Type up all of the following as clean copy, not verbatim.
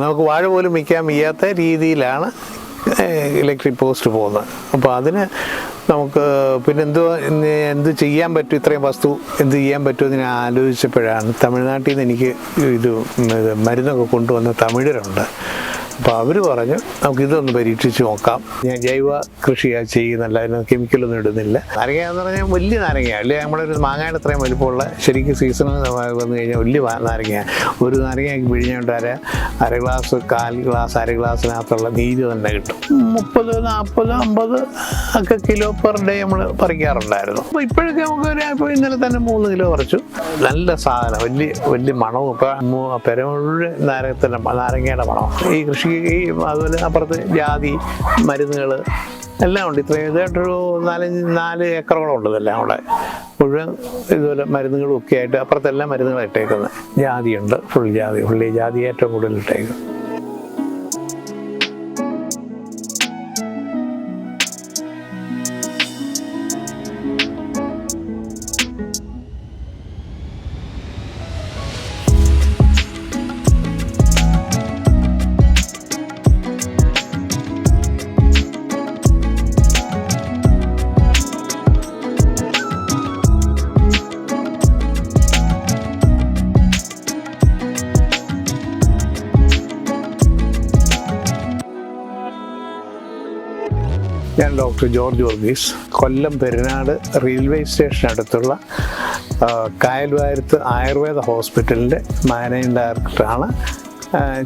നമുക്ക് വാഴ പോലും വയ്ക്കാൻ വയ്യാത്ത രീതിയിലാണ് ഇലക്ട്രിക് പോസ്റ്റ് പോകുന്നത്. അപ്പോൾ അതിന് നമുക്ക് പിന്നെ എന്ത് ചെയ്യാൻ പറ്റും, ഇത്രയും വസ്തു എന്ത് ചെയ്യാൻ പറ്റുമെന്ന് ഞാൻ ആലോചിച്ചപ്പോഴാണ് തമിഴ്നാട്ടിൽ നിന്ന് എനിക്ക് ഇത് മരുന്നൊക്കെ കൊണ്ടുവന്ന തമിഴരുണ്ട്. അപ്പോൾ അവർ പറഞ്ഞു നമുക്ക് ഇതൊന്ന് പരീക്ഷിച്ച് നോക്കാം. ഞാൻ ജൈവ കൃഷിയാണ് ചെയ്യുന്നല്ല, അതിന് കെമിക്കലൊന്നും ഇടുന്നില്ല. നാരങ്ങ എന്ന് പറഞ്ഞാൽ വലിയ നാരങ്ങ അല്ലേ, നമ്മളൊരു മാങ്ങയുടെ അത്രയും വലിപ്പമുള്ള ശരിക്കും സീസൺ വന്നു കഴിഞ്ഞാൽ വലിയ നാരങ്ങ. ഒരു നാരങ്ങയ്ക്ക് പിഴിഞ്ഞുകൊണ്ട് അര ഗ്ലാസ്, 1/4 ഗ്ലാസ്, അര ഗ്ലാസ്സിനകത്തുള്ള നീര് തന്നെ കിട്ടും. 30, 40, 50 ഒക്കെ കിലോ പെർ ഡേ നമ്മൾ പറിക്കാറുണ്ടായിരുന്നു. അപ്പോൾ ഇപ്പോഴൊക്കെ നമുക്ക് ഇപ്പോൾ ഇന്നലെ തന്നെ 3 കിലോ പറിച്ചു. നല്ല സാധനം, വലിയ മണവും. ഇപ്പോൾ പെരമുള്ള നാരങ്ങയുടെ മണം. ഈ കൃഷി അതുപോലെ അപ്പുറത്ത് ജാതി മരുന്നുകൾ എല്ലാം ഉണ്ട്. ഇത്രയും ഇതായിട്ടൊരു 4 ഏക്കറുകളുണ്ട് ഇതെല്ലാം അവിടെ മുഴുവൻ ഇതുപോലെ മരുന്നുകളും ഒക്കെ ആയിട്ട്. അപ്പുറത്തെല്ലാം മരുന്നുകൾ ഇട്ടേക്കുന്നത്. ജാതിയുണ്ട്, ഫുള്ളി ജാതി ഏറ്റവും കൂടുതൽ ഇട്ടേക്കുന്നത്. ഞാൻ ഡോക്ടർ ജോർജ് വർഗീസ്, കൊല്ലം പെരുനാട് റെയിൽവേ സ്റ്റേഷനടുത്തുള്ള കായൽവാരത്ത് ആയുർവേദ ഹോസ്പിറ്റലിൻ്റെ മാനേജിംഗ് ഡയറക്ടറാണ്,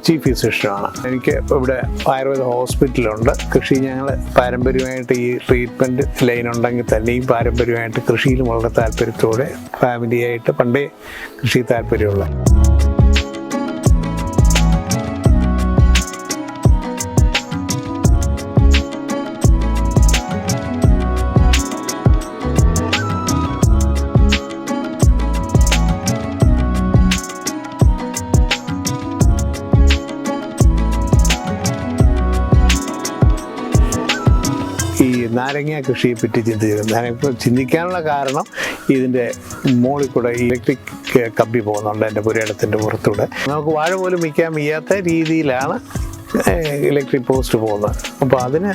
ചീഫ് ഫിസിഷ്യനാണ്. എനിക്ക് ഇവിടെ ആയുർവേദ ഹോസ്പിറ്റലുണ്ട്. കൃഷി ഞങ്ങൾ പാരമ്പര്യമായിട്ട് ഈ ട്രീറ്റ്മെൻറ്റ് ലൈൻ ഉണ്ടെങ്കിൽ തന്നെയും പാരമ്പര്യമായിട്ട് കൃഷിയിലും വളരെ താല്പര്യത്തോടെ ഫാമിലിയായിട്ട് പണ്ടേ കൃഷി താല്പര്യമുള്ള. ഈ നാരങ്ങ കൃഷിയെ പറ്റി ചിന്തിക്കാനുള്ള കാരണം ഇതിൻ്റെ മുകളിൽ കൂടെ ഇലക്ട്രിക് കമ്പി പോകുന്നുണ്ട് എൻ്റെ പുരയിടത്തിൻ്റെ പുറത്തൂടെ. നമുക്ക് വാഴ പോലും വയ്ക്കാൻ വയ്യാത്ത രീതിയിലാണ് ഇലക്ട്രിക് പോസ്റ്റ് പോകുന്നത്. അപ്പോൾ അതിന്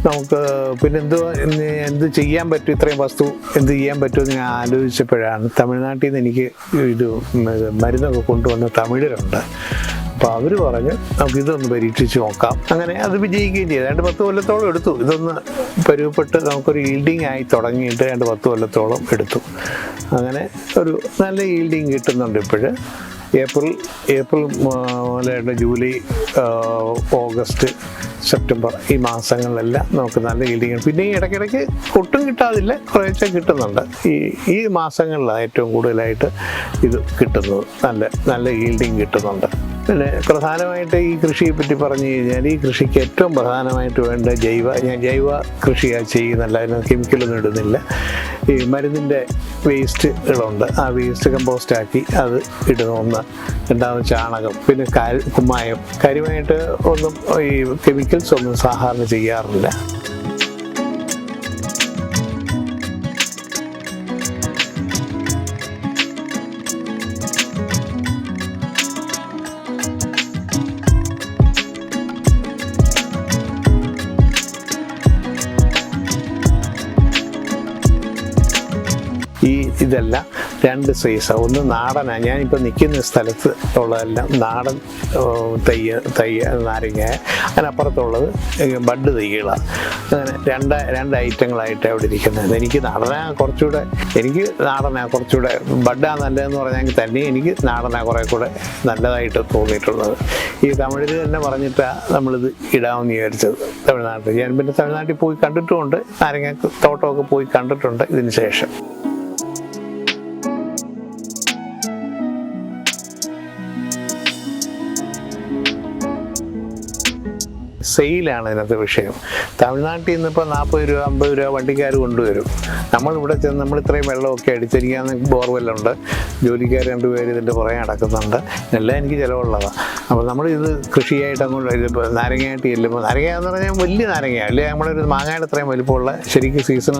നമുക്ക് പിന്നെ എന്ത് ചെയ്യാൻ പറ്റും, ഇത്രയും വസ്തു എന്ത് ചെയ്യാൻ പറ്റുമെന്ന് ഞാൻ ആലോചിച്ചപ്പോഴാണ് തമിഴ്നാട്ടിൽ നിന്ന് എനിക്ക് ഇത് മരുന്നൊക്കെ കൊണ്ടുവന്ന തമിഴരുണ്ട്. അപ്പോൾ അവർ പറഞ്ഞു നമുക്ക് ഇതൊന്ന് പരീക്ഷിച്ച് നോക്കാം. അങ്ങനെ അത് വിജയിക്കുകയും ചെയ്തു. 10 കൊല്ലത്തോളം എടുത്തു. ഇതൊന്ന് പരുവപ്പെട്ട് നമുക്കൊരു ഈൽഡിങ് ആയി തുടങ്ങിയിട്ട് 10 കൊല്ലത്തോളം എടുത്തു. അങ്ങനെ ഒരു നല്ല ഈൽഡിങ് കിട്ടുന്നുണ്ട് ഇപ്പോഴ്. ഏപ്രിൽ മുതലായിട്ട് ജൂലൈ, ഓഗസ്റ്റ്, സെപ്റ്റംബർ ഈ മാസങ്ങളിലെല്ലാം നമുക്ക് നല്ല ഈൽഡിങ്. പിന്നെ ഈ ഇടയ്ക്കിടയ്ക്ക് ഒട്ടും കിട്ടാതില്ല, കുറേശ്ശെ കിട്ടുന്നുണ്ട്. ഈ മാസങ്ങളിലാണ് ഏറ്റവും കൂടുതലായിട്ട് ഇത് കിട്ടുന്നത്. നല്ല ഈൽഡിങ് കിട്ടുന്നുണ്ട്. പിന്നെ പ്രധാനമായിട്ട് ഈ കൃഷിയെ പറ്റി പറഞ്ഞു കഴിഞ്ഞാൽ ഈ കൃഷിക്ക് ഏറ്റവും പ്രധാനമായിട്ട് വേണ്ട ഞാൻ ജൈവ കൃഷിയാണ് ചെയ്യുന്നല്ല, അതിന് കെമിക്കലൊന്നും ഇടുന്നില്ല. ഈ മരുന്നിൻ്റെ വേസ്റ്റുകളുണ്ട്, ആ വേസ്റ്റ് കമ്പോസ്റ്റാക്കി അത് ഇടുന്ന ഒന്ന്. രണ്ടാമത് ചാണകം, പിന്നെ കുമ്മായം. കാര്യമായിട്ട് ഒന്നും ഈ കെമിക്കൽസ് ഒന്നും സാധാരണ ചെയ്യാറില്ല. ഇതെല്ലാം 2 സൈസാണ്. ഒന്ന് നാടനാണ്, ഞാനിപ്പോൾ നിൽക്കുന്ന സ്ഥലത്ത് ഉള്ളതെല്ലാം നാടൻ നാരങ്ങ. അതിനപ്പുറത്തുള്ളത് ബഡ് തൈകളാണ്. അങ്ങനെ രണ്ട് ഐറ്റങ്ങളായിട്ട് അവിടെ ഇരിക്കുന്നത്. എനിക്ക് നാടനാ കുറച്ചുകൂടെ ബഡാ നല്ലതെന്ന് പറഞ്ഞെങ്കിൽ തന്നെ എനിക്ക് നാടനാ കുറേ കൂടെ നല്ലതായിട്ട് തോന്നിയിട്ടുള്ളത്. ഈ തമിഴിൽ തന്നെ പറഞ്ഞിട്ടാണ് നമ്മളിത് ഇടാമെന്ന് വിചാരിച്ചത് തമിഴ്നാട്ടിൽ. ഞാൻ പിന്നെ തമിഴ്നാട്ടിൽ പോയി കണ്ടിട്ടുമുണ്ട്, നാരങ്ങ തോട്ടമൊക്കെ പോയി കണ്ടിട്ടുണ്ട് ഇതിന് ശേഷം. സെയിലാണ് ഇതിനകത്ത് വിഷയം. തമിഴ്നാട്ടിൽ നിന്ന് ഇപ്പോൾ 40 രൂപ 50 രൂപ വണ്ടിക്കാർ കൊണ്ടുവരും. നമ്മളിവിടെ ചെന്ന് നമ്മൾ ഇത്രയും വെള്ളമൊക്കെ അടിച്ചിരിക്കാന്ന് ബോർവെല്ലുണ്ട്, ജോലിക്കാർ 2 പേര് ഇതിൻ്റെ പുറകെ നടക്കുന്നുണ്ട്. എല്ലാം എനിക്ക് ചിലവുള്ളതാണ്. അപ്പോൾ നമ്മളിത് കൃഷിയായിട്ട് അങ്ങോട്ട് ഇതിപ്പോൾ നാരങ്ങയായിട്ട് ചെല്ലുമ്പോൾ, നാരങ്ങ എന്ന് പറഞ്ഞാൽ വലിയ നാരങ്ങ അല്ലേ, നമ്മളൊരു മാങ്ങയുടെ അത്രയും വലിപ്പമുള്ള ശരിക്കും സീസൺ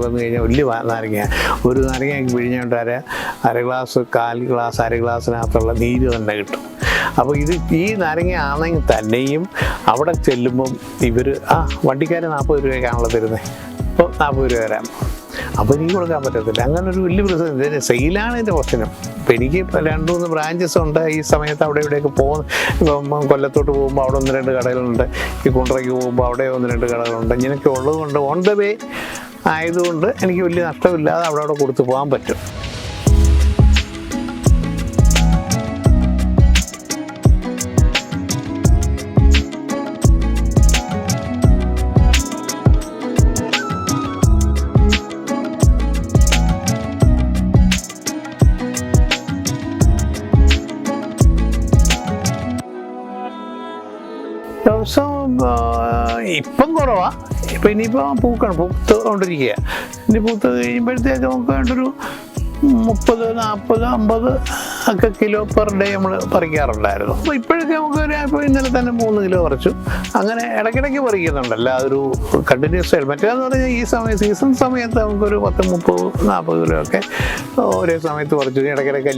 വന്നു കഴിഞ്ഞാൽ വലിയ നാരങ്ങ. ഒരു നാരങ്ങയ്ക്ക് പിഴിഞ്ഞുകൊണ്ട് അര ഗ്ലാസ്, 1/4 ഗ്ലാസ്, അര ഗ്ലാസ്സിനകത്തുള്ള നീര് തന്നെ കിട്ടും. അപ്പോൾ ഈ നാരങ്ങ ആണെങ്കിൽ തന്നെയും അവിടെ ചെല്ലുമ്പം ഇവർ വണ്ടിക്കാർ 40 രൂപയ്ക്കാണല്ലോ തരുന്നത്, ഇപ്പോൾ 40 രൂപ തരാം. അപ്പോൾ എനിക്ക് കൊടുക്കാൻ പറ്റത്തില്ല. അങ്ങനെ ഒരു വലിയ പ്രശ്നം. ഇതിന് സെയിലാണ് ഇതിൻ്റെ പ്രശ്നം. ഇപ്പം എനിക്ക് 2-3 ബ്രാഞ്ചസ് ഉണ്ട്. ഈ സമയത്ത് അവിടെ ഇവിടെയൊക്കെ ഇപ്പം കൊല്ലത്തോട്ട് പോകുമ്പോൾ അവിടെ 1-2 കടകളുണ്ട്, ഈ കുണ്ട്രയ്ക്ക് പോകുമ്പോൾ അവിടെ 1-2 കടകളുണ്ട്. ഇങ്ങനെയൊക്കെ ഉള്ളതുകൊണ്ട് ഓൺ ദ വേ ആയതുകൊണ്ട് എനിക്ക് വലിയ നഷ്ടമില്ലാതെ അവിടെ കൊടുത്ത് പോകാൻ പറ്റും. ദിവസം ഇപ്പം കുറവാ. ഇപ്പം ഇനിയിപ്പോൾ പൂത്ത് കൊണ്ടിരിക്കുക. ഇനി പൂത്ത് കഴിയുമ്പോഴത്തേക്ക് നമുക്ക് വേണ്ടൊരു 30, 40, 50 ഒക്കെ കിലോ പെർ ഡേ നമ്മൾ പറിക്കാറുണ്ടായിരുന്നു. അപ്പോൾ ഇപ്പോഴൊക്കെ നമുക്ക് ഇപ്പോൾ ഇന്നലെ തന്നെ 3 കിലോ പറിച്ചു. അങ്ങനെ ഇടയ്ക്കിടയ്ക്ക് പറിക്കുന്നുണ്ടല്ലോ, അതൊരു കണ്ടിന്യൂസ് ആയിട്ട്. മറ്റേതെന്ന് പറഞ്ഞാൽ ഈ സീസൺ സമയത്ത് നമുക്കൊരു 10, 30, 40 കിലോ ഒക്കെ ഒരേ സമയത്ത് പറിച്ചു. ഇടയ്ക്കിടയ്ക്ക്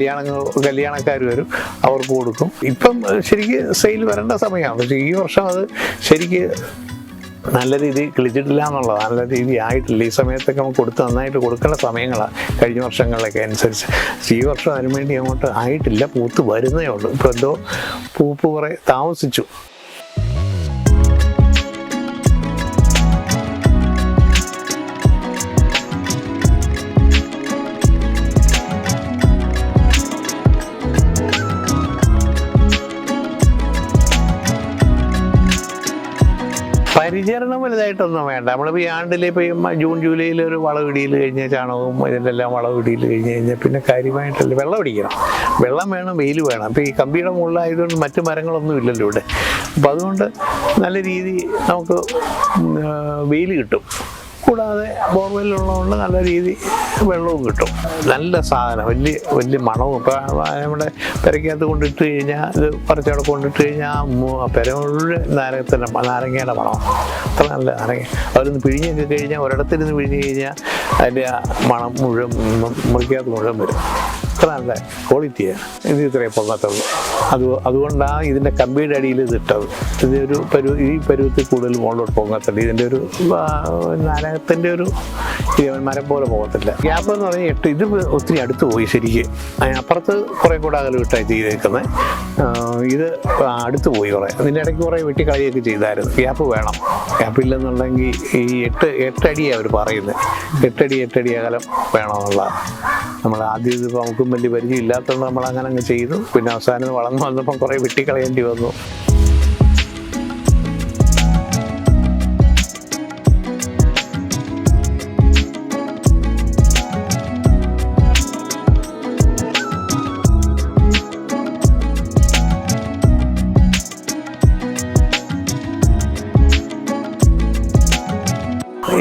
കല്യാണക്കാർ വരും, അവർക്ക് കൊടുക്കും. ഇപ്പം ശരിക്ക് സെയിൽ വരേണ്ട സമയമാണ്. പക്ഷേ ഈ വർഷം അത് ശരിക്ക് നല്ല രീതിയിൽ കിളിച്ചിട്ടില്ല എന്നുള്ളത്, നല്ല രീതി ആയിട്ടില്ല. ഈ സമയത്തൊക്കെ നമുക്ക് നന്നായിട്ട് കൊടുക്കേണ്ട സമയങ്ങളാണ് കഴിഞ്ഞ വർഷങ്ങളിലൊക്കെ അനുസരിച്ച്. ഈ വർഷം അതിനുവേണ്ടി അങ്ങോട്ട് ആയിട്ടില്ല, പൂത്ത് വരുന്നേ ഉള്ളൂ. ഇപ്പോൾ എന്തോ പൂപ്പ് കുറേ താമസിച്ചു. പരിചരണം വലുതായിട്ടൊന്നും വേണ്ട. നമ്മളിപ്പോൾ ഈ ആണ്ടിൽ ഇപ്പോൾ ജൂൺ ജൂലൈയിൽ ഒരു വളവിടിയിൽ കഴിഞ്ഞ് ചാണകവും ഇതിൻ്റെ എല്ലാം വളവിടിയിൽ കഴിഞ്ഞ് കഴിഞ്ഞാൽ പിന്നെ കാര്യമായിട്ടല്ല, വെള്ളം അടിക്കണം, വെള്ളം വേണം, വെയിൽ വേണം. അപ്പോൾ ഈ കമ്പിയുടെ മുകളിലായതുകൊണ്ട് മറ്റു മരങ്ങളൊന്നും ഇല്ലല്ലോ ഇവിടെ. അപ്പോൾ അതുകൊണ്ട് നല്ല രീതി നമുക്ക് വെയിൽ കിട്ടും. കൂടാതെ ബോർവെല്ലുള്ളതുകൊണ്ട് നല്ല രീതി വെള്ളവും കിട്ടും. നല്ല സാധനം, വലിയ മണവും. ഇപ്പോൾ നമ്മുടെ പെരക്കകത്ത് കൊണ്ടിട്ട് കഴിഞ്ഞാൽ, ഇത് പറിച്ചവിടെ കൊണ്ടിട്ട് കഴിഞ്ഞാൽ പെര മുഴുവൻ നാരങ്ങയുടെ മണം. അത്ര നല്ല നാരങ്ങ. അവരൊന്ന് പിഴിഞ്ഞൊക്കെ കഴിഞ്ഞാൽ, ഒരിടത്തിരുന്ന് പിഴിഞ്ഞ് കഴിഞ്ഞാൽ അതിൻ്റെ മണം മുഴുവൻ മുറിക്കകത്ത് മുഴുവൻ വരും. അത്ര നല്ല ക്വാളിറ്റിയാണ്. ഇത് ഇത്രയും പൊങ്ങത്തുള്ളൂ. അതുകൊണ്ടാണ് ഇതിൻ്റെ കമ്പിയുടെ അടിയിൽ ഇത് ഇട്ടത്. ഈ പരുവത്തിൽ കൂടുതൽ മുകളിലോട്ട് പൊങ്ങത്തുള്ളൂ. ഇതിൻ്റെ ഒരു നാരകത്തിൻ്റെ ഒരു മരം പോലെ പോകത്തില്ല. ഗ്യാപ്പ് എന്ന് പറഞ്ഞാൽ 8, ഇത് ഒത്തിരി അടുത്ത് പോയി ശരിക്ക്. അപ്പുറത്ത് കുറേ കൂടെ അകലെ വിട്ടായി ചെയ്തേക്കുന്നത്. ഇത് അടുത്ത് പോയി കുറേ. ഇതിൻ്റെ ഇടയ്ക്ക് കുറേ വെട്ടിക്കളയൊക്കെ ചെയ്തായിരുന്നു. ഗ്യാപ്പ് വേണം. ഗ്യാപ്പ് ഇല്ലെന്നുണ്ടെങ്കിൽ ഈ 8 അടിയാണ് അവർ പറയുന്നത്. 8 അടി അകലം വേണമെന്നുള്ള. നമ്മൾ ആദ്യം ഇതിപ്പോൾ നമുക്കും വലിയ പരിചയം ഇല്ലാത്തതുകൊണ്ട് നമ്മൾ അങ്ങനെ അങ്ങ് ചെയ്തു. പിന്നെ അവസാനം വളർന്നു വന്നപ്പം കുറേ വെട്ടിക്കളയേണ്ടി വന്നു.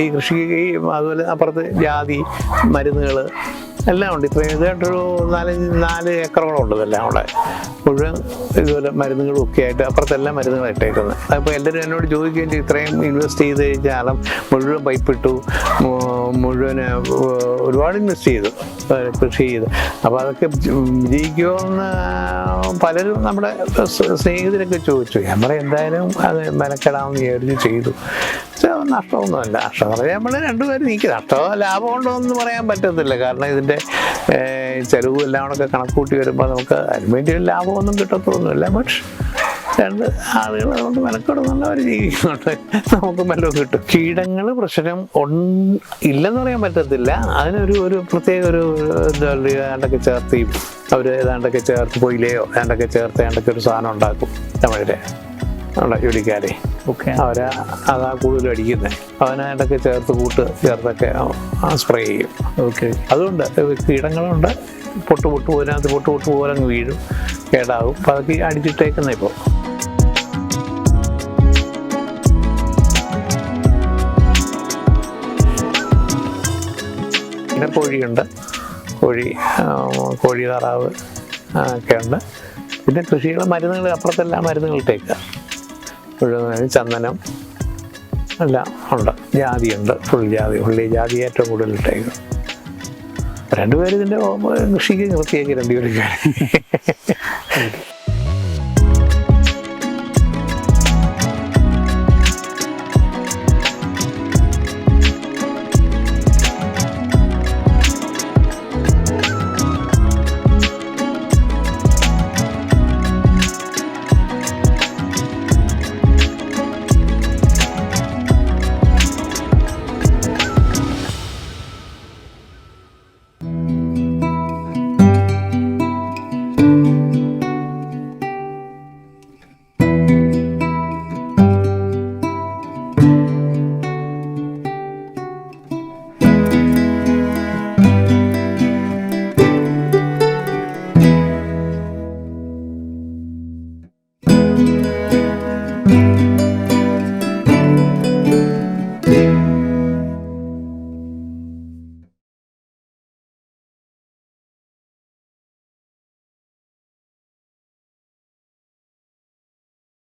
ഈ കൃഷിക്ക് അതുപോലെ അപ്പുറത്ത് ജാതി മരുന്നുകൾ എല്ലാം ഉണ്ട്. ഇത്രയും ഇതായിട്ടൊരു 4 ഏക്കറോളം ഉണ്ട് ഇതെല്ലാം അവിടെ. മുഴുവൻ ഇതുപോലെ മരുന്നുകളും ഒക്കെ ആയിട്ട് അപ്പുറത്തെല്ലാം മരുന്നുകൾ ഇട്ടേക്കുന്നത്. അപ്പോൾ എല്ലാവരും എന്നോട് ചോദിക്കുകയും ചെയ്യും, ഇത്രയും ഇൻവെസ്റ്റ് ചെയ്ത് കഴിഞ്ഞാൽ മുഴുവൻ പൈപ്പിട്ടു, മുഴുവൻ ഒരുപാട് ഇൻവെസ്റ്റ് ചെയ്തു കൃഷി ചെയ്ത്. അപ്പോൾ അതൊക്കെ വിജയിക്കുമെന്ന് പലരും നമ്മുടെ സ്നേഹിതരൊക്കെ ചോദിച്ചു. ഞാൻ പറയാം എന്തായാലും അത് മെനക്കെടാമെന്ന് വിചാരിച്ച് ചെയ്തു. നഷ്ടമൊന്നുമല്ല. നഷ്ടം പറഞ്ഞാൽ നമ്മൾ രണ്ടുപേരും നീക്കി. നഷ്ടമോ ലാഭം ഉണ്ടോ എന്ന് പറയാൻ പറ്റത്തില്ല. കാരണം ഇതിൻ്റെ ചിലവും എല്ലാം കൂടെ കണക്കൂട്ടി വരുമ്പോൾ നമുക്ക് അതിനുവേണ്ടി ലാഭമൊന്നും കിട്ടത്തൊന്നുമില്ല. പക്ഷെ 2 ആളുകൾ അതുകൊണ്ട് മെനക്കെടുന്നുള്ള ഒരു ജീവിക്കുന്നുണ്ട്, നമുക്ക് വല്ലതും കിട്ടും. കീടങ്ങൾ പ്രശ്നം ഇല്ലെന്ന് പറയാൻ പറ്റത്തില്ല. അതിനൊരു പ്രത്യേക ഒരു ഏതാണ്ടൊക്കെ ചേർത്ത് അവർ ഏതാണ്ടൊക്കെ ചേർത്ത് പൊയിലയോ ഏതാണ്ടൊക്കെ ചേർത്ത് ഏതാണ്ടൊക്കെ ഒരു സാധനം ഉണ്ടാക്കും തമിഴരെ ജോലിക്കാരെ. അതാ കൂടുതലും അടിക്കുന്നത്. അവനായിട്ടൊക്കെ ചേർത്തൊക്കെ സ്പ്രേ ചെയ്യും. അതുകൊണ്ട് കീടങ്ങളുണ്ട്. പൊട്ട് പോലെ അങ്ങ് വീഴും, കേടാവും. അപ്പം അതൊക്കെ അടിച്ചിട്ടേക്കുന്ന. ഇപ്പോൾ പിന്നെ കോഴിയുണ്ട്. കോഴി താറാവ് ഒക്കെ ഉണ്ട്. പിന്നെ കൃഷികൾ മരുന്നുകൾ അപ്പുറത്തെല്ലാം മരുന്നുകൾ ഇട്ടേക്കുക. മുഴുവൻ ചന്ദനം എല്ലാം ഉണ്ട്. ജാതിയുണ്ട്, ഫുള്ളി ജാതി ഏറ്റവും കൂടുതൽ ഇട്ടേക്കും. 2 പേര് ഇതിൻ്റെ കൃഷിക്ക് നിർത്തിയേക്ക് 2 പേര്.